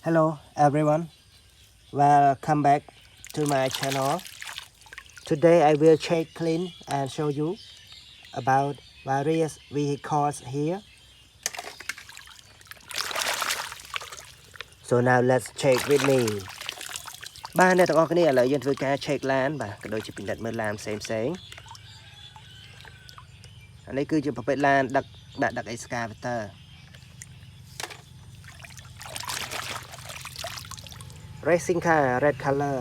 Hello everyone, welcome back to my channel. Today I will check clean and show you about various vehicles here. So now let's check with me. បាទអ្នកទាំងអស់គ្នាឥឡូវយើងធ្វើការ check ឡានបាទក៏ដូចជាពិនិត្យមើលឡានផ្សេងអានេះគឺជាប្រភេទឡានដឹក excavator racing car red color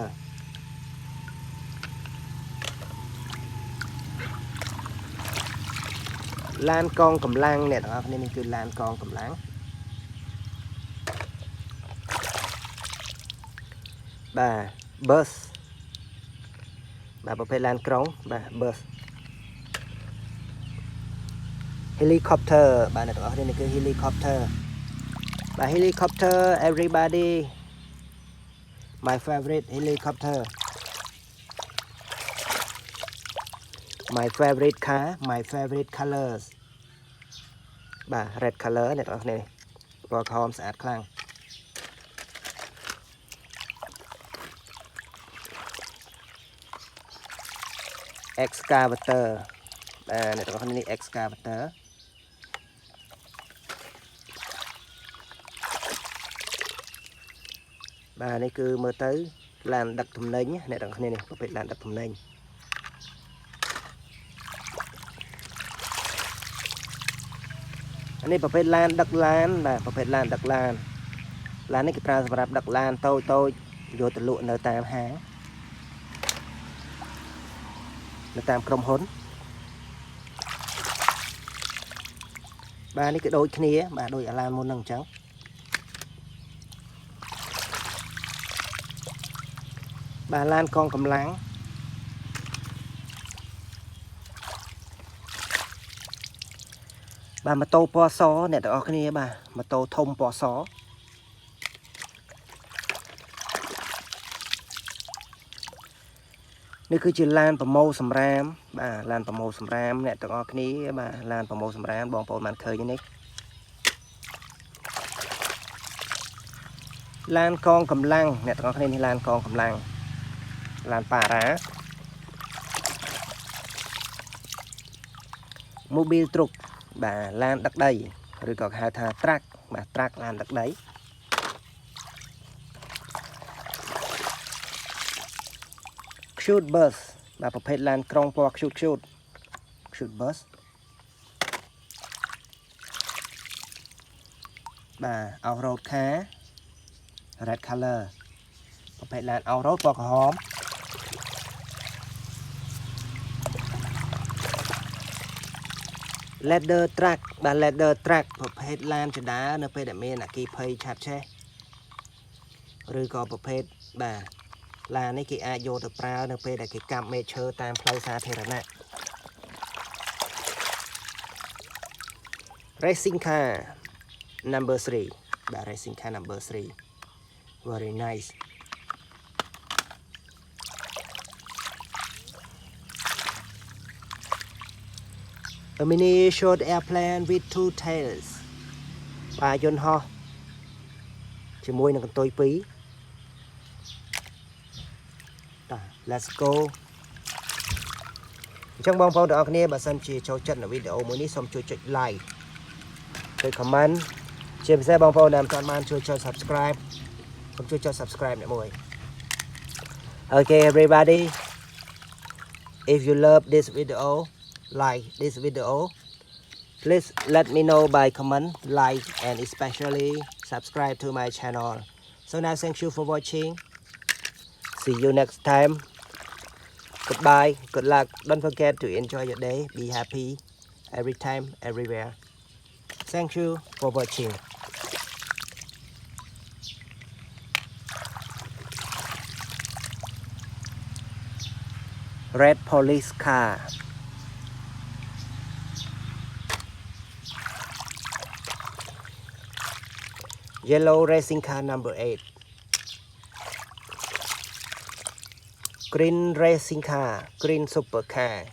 ឡានកងកម្លាំងអ្នកទាំងអស់គ្នានេះគឺឡានកងកម្លាំងបាទ bus បាទប្រភេទឡានក្រុងបាទ bus helicopter បាទអ្នកទាំងអស់គ្នានេះគឺ helicopter បាទ helicopter everybody my favorite helicopter my favorite car my favorite colors បាទ red color អ្នកទាំងអស់គ្នាពណ៌ក្រហមស្អាតខ្លាំងexcavator បាទអ្នកទាំងអស់គ្នានេះ excavator បាទនេះគឺមើលទៅឡានដឹកទំនិញអ្នកទាំងគ្នានេះប្រភេទឡានដឹកទំនិញអានេះប្រភេទឡានដឹកឡានបាទប្រភេទឡានដឹកឡានឡាននេះគេប្រើសម្រាប់ដឹកឡានតូចយកទៅលក់នៅតាមហាងនៅតាមក្រុមហ៊ុនបាទនេះគឺដូចគ្នាបាទដូចអាឡានមុនហ្នឹងអញ្ចឹងបាទឡានកងកម្លាំងបាទម៉ូតូពណ៌សអ្នកទាំងអស់គ្នាបាទម៉ូតូធំពណ៌សនេះគឺជាឡានប្រម៉ូសម្រាមបាទឡានប្រម៉ូសម្រាមអ្នកទាំងអស់គ្នាបាទឡានប្រម៉ូសម្រាមបងប្អូនបានឃើញនេះឡានកងកម្លាំងអ្នកទាំងអស់គ្នានេះឡានកងកម្លាំងឡានប៉ារ៉ា Mobil Truk បាទឡានដឹកដីឬក៏ហៅថា Truk បាទ Truk ឡានដឹកដីbus បាទប្រភេទឡានក្រុងពណ៌ខ្ជូតbus បាទ off road car red color ប្រភេទឡាន off road ពណ៌ក្រហមladder truck បាទ ladder truck ប្រភេទឡានចដានៅពេលដែលមានអគ្គិភ័យឆាបឆេះឬក៏ប្រភេទបាទឡាននេះគេអាចយកទៅប្រើនៅពេលដែលគេកាប់មែកឈើតាមផ្លូវសាធារណៈ racing car number 3 បាទ racing car number 3 very nice a mini short airplane with 2 tails បាទយន្តហោះជាមួយនឹងកន្ទុយ2Let's go អញ្ចឹងបងប្អូនទាំងអស់គ្នាបើសិនជាចូលចិត្តនៅវីដេអូមួយនេះសូមជួយចុច like ជួយ comment ជាពិសេសបងប្អូនដែលមិនទាន់បានជួយចុច subscribe សូមជួយចុច subscribe អ្នកមួយ Okay everybody if you love this video like this video please let me know by comment like and especially subscribe to my channel so now thank you for watching see you next time goodbye good luck don't forget to enjoy your day be happy every time everywhere thank you for watching red police car yellow racing car number 8 green racing car green super car